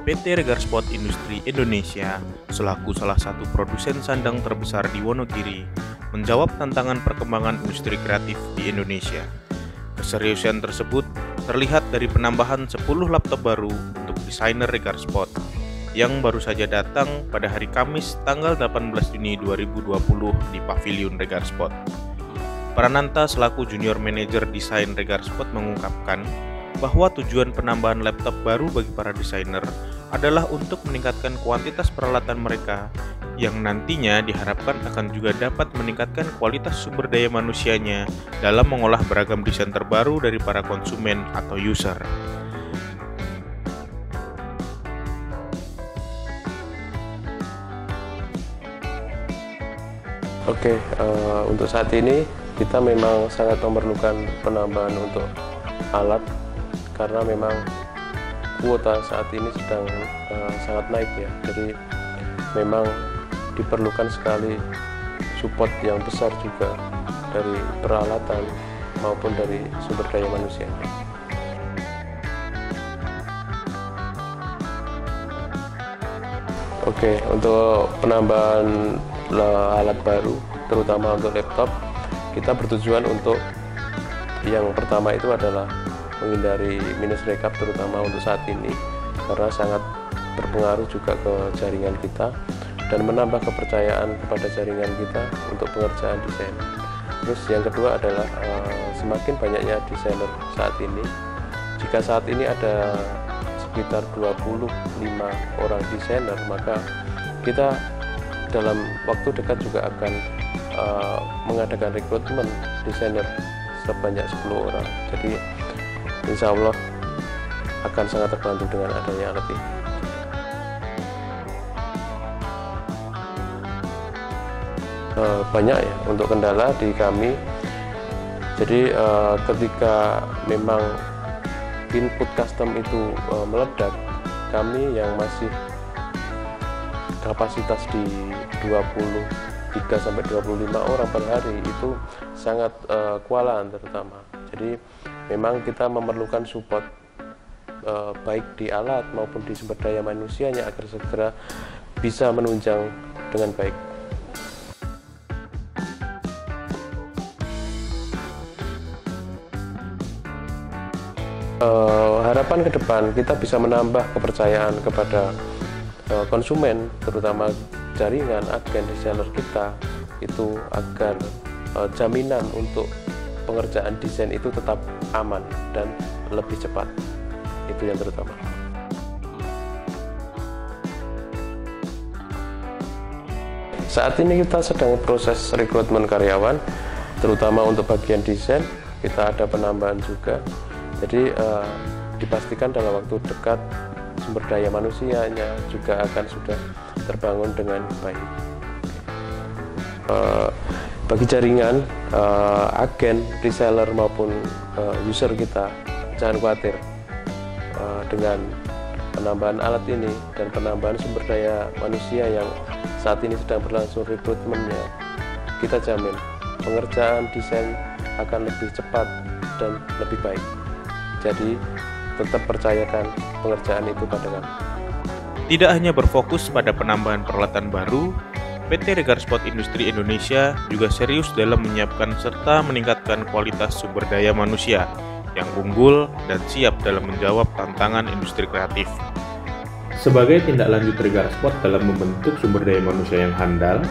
PT Regarsport Industri Indonesia, selaku salah satu produsen sandang terbesar di Wonogiri, menjawab tantangan perkembangan industri kreatif di Indonesia. Keseriusan tersebut terlihat dari penambahan 10 laptop baru untuk desainer Regarsport yang baru saja datang pada hari Kamis tanggal 18 Juni 2020 di Pavilion Regarsport. Prananta selaku junior manager desain Regarsport mengungkapkan bahwa tujuan penambahan laptop baru bagi para desainer adalah untuk meningkatkan kuantitas peralatan mereka yang nantinya diharapkan akan juga dapat meningkatkan kualitas sumber daya manusianya dalam mengolah beragam desain terbaru dari para konsumen atau user. Oke, untuk saat ini kita memang sangat memerlukan penambahan untuk alat karena memang kuota saat ini sedang sangat naik ya. Jadi memang diperlukan sekali support yang besar juga dari peralatan maupun dari sumber daya manusia. Oke, untuk penambahan alat baru terutama untuk laptop, kita bertujuan untuk yang pertama itu adalah menghindari minus backup terutama untuk saat ini karena sangat berpengaruh juga ke jaringan kita dan menambah kepercayaan kepada jaringan kita untuk pengerjaan desain. Terus yang kedua adalah semakin banyaknya desainer saat ini. Jika saat ini ada sekitar 25 orang desainer, maka kita dalam waktu dekat juga akan mengadakan rekrutmen desainer sebanyak 10 orang. Jadi insya Allah akan sangat terbantu dengan adanya alat ini. Banyak ya untuk kendala di kami. Jadi ketika memang input custom itu meledak, kami yang masih kapasitas di 23-25 orang per hari itu sangat kewalahan terutama. Jadi memang kita memerlukan support baik di alat maupun di sumber daya manusianya agar segera bisa menunjang dengan baik. Harapan ke depan kita bisa menambah kepercayaan kepada konsumen, terutama jaringan agen desainer kita, itu agar jaminan untuk pengerjaan desain itu tetap aman dan lebih cepat. Itu yang terutama. Saat ini kita sedang proses rekrutmen karyawan, terutama untuk bagian desain. Kita ada penambahan juga. Jadi dipastikan dalam waktu dekat sumber daya manusianya juga akan sudah terbangun dengan baik. Bagi jaringan, agen, reseller maupun user kita, jangan khawatir dengan penambahan alat ini dan penambahan sumber daya manusia yang saat ini sedang berlangsung rekrutmennya. Kita jamin pengerjaan desain akan lebih cepat dan lebih baik. Jadi tetap percayakan pengerjaan itu pada kami. Tidak hanya berfokus pada penambahan peralatan baru, PT Regarsport Industri Indonesia juga serius dalam menyiapkan serta meningkatkan kualitas sumber daya manusia yang unggul dan siap dalam menjawab tantangan industri kreatif. Sebagai tindak lanjut Regarsport dalam membentuk sumber daya manusia yang handal,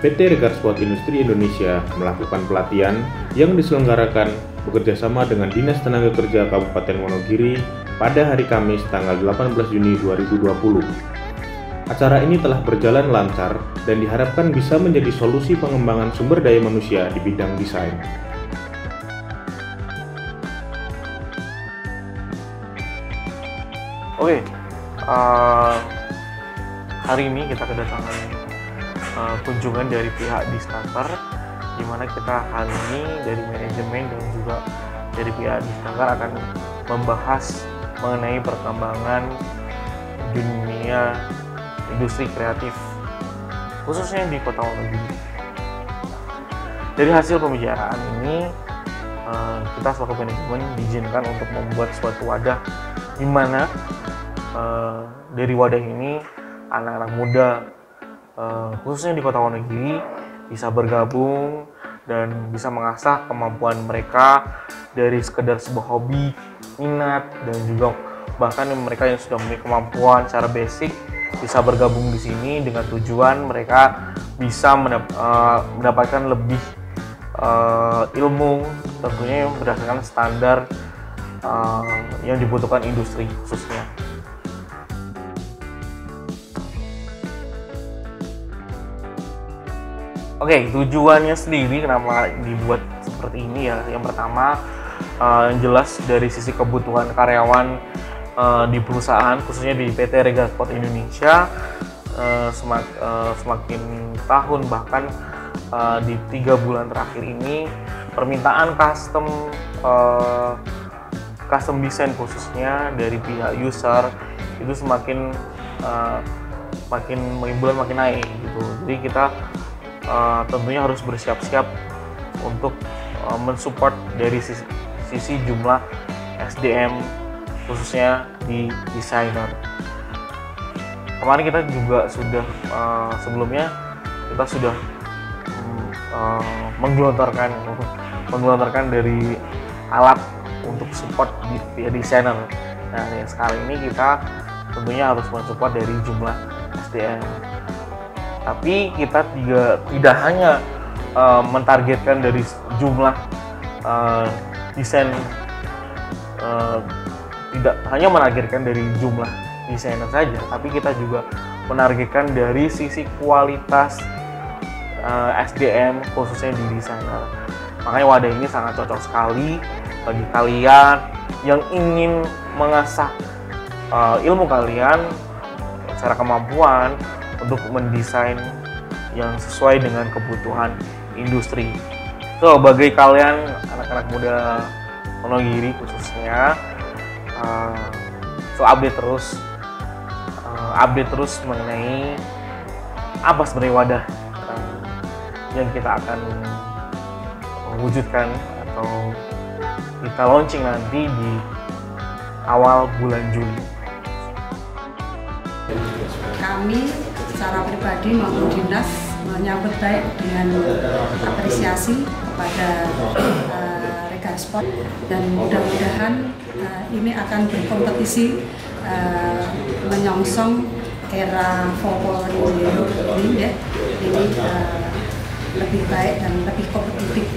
PT Regarsport Industri Indonesia melakukan pelatihan yang diselenggarakan bekerjasama dengan Dinas Tenaga Kerja Kabupaten Wonogiri pada hari Kamis tanggal 18 Juni 2020. Acara ini telah berjalan lancar dan diharapkan bisa menjadi solusi pengembangan sumber daya manusia di bidang desain. Oke, hari ini kita kedatangan kunjungan dari pihak Diskantar, di mana kita hari ini dari manajemen dan juga dari pihak Diskantar akan membahas mengenai perkembangan dunia industri kreatif khususnya di Kota Wonogiri. Dari hasil pembicaraan ini kita selaku manajemen diizinkan untuk membuat suatu wadah di mana dari wadah ini anak-anak muda khususnya di Kota Wonogiri bisa bergabung dan bisa mengasah kemampuan mereka dari sekedar sebuah hobi, minat, dan juga bahkan mereka yang sudah memiliki kemampuan secara basic bisa bergabung di sini dengan tujuan mereka bisa mendapatkan lebih ilmu, tentunya berdasarkan standar yang dibutuhkan industri khususnya. Oke, tujuannya sendiri kenapa dibuat seperti ini ya? Yang pertama, yang jelas dari sisi kebutuhan karyawan di perusahaan, khususnya di PT Regal Sport Indonesia, semakin tahun bahkan di 3 bulan terakhir ini permintaan custom design khususnya dari pihak user itu semakin bulan makin naik gitu. Jadi kita tentunya harus bersiap-siap untuk mensupport dari sisi jumlah SDM khususnya di desainer. Kemarin kita juga sudah sebelumnya kita sudah menggelontorkan dari alat untuk support di desainer. Nah, yang sekali ini kita tentunya harus mensupport dari jumlah SDM. Tapi kita tidak hanya mentargetkan dari jumlah desain, tidak hanya menargetkan dari jumlah desainer saja, tapi kita juga menargetkan dari sisi kualitas SDM khususnya di desainer. Makanya wadah ini sangat cocok sekali bagi kalian yang ingin mengasah ilmu kalian secara kemampuan untuk mendesain yang sesuai dengan kebutuhan industri. So, bagi kalian anak-anak muda Wonogiri khususnya, update terus mengenai apa sebenarnya wadah yang kita akan wujudkan atau kita launching nanti di awal bulan Juli. Kami secara pribadi maupun dinas menyambut baik dengan apresiasi kepada Regal Sport, dan mudah-mudahan ini akan berkompetisi menyongsong era 4.0 ini ya, ini lebih baik dan lebih kompetitif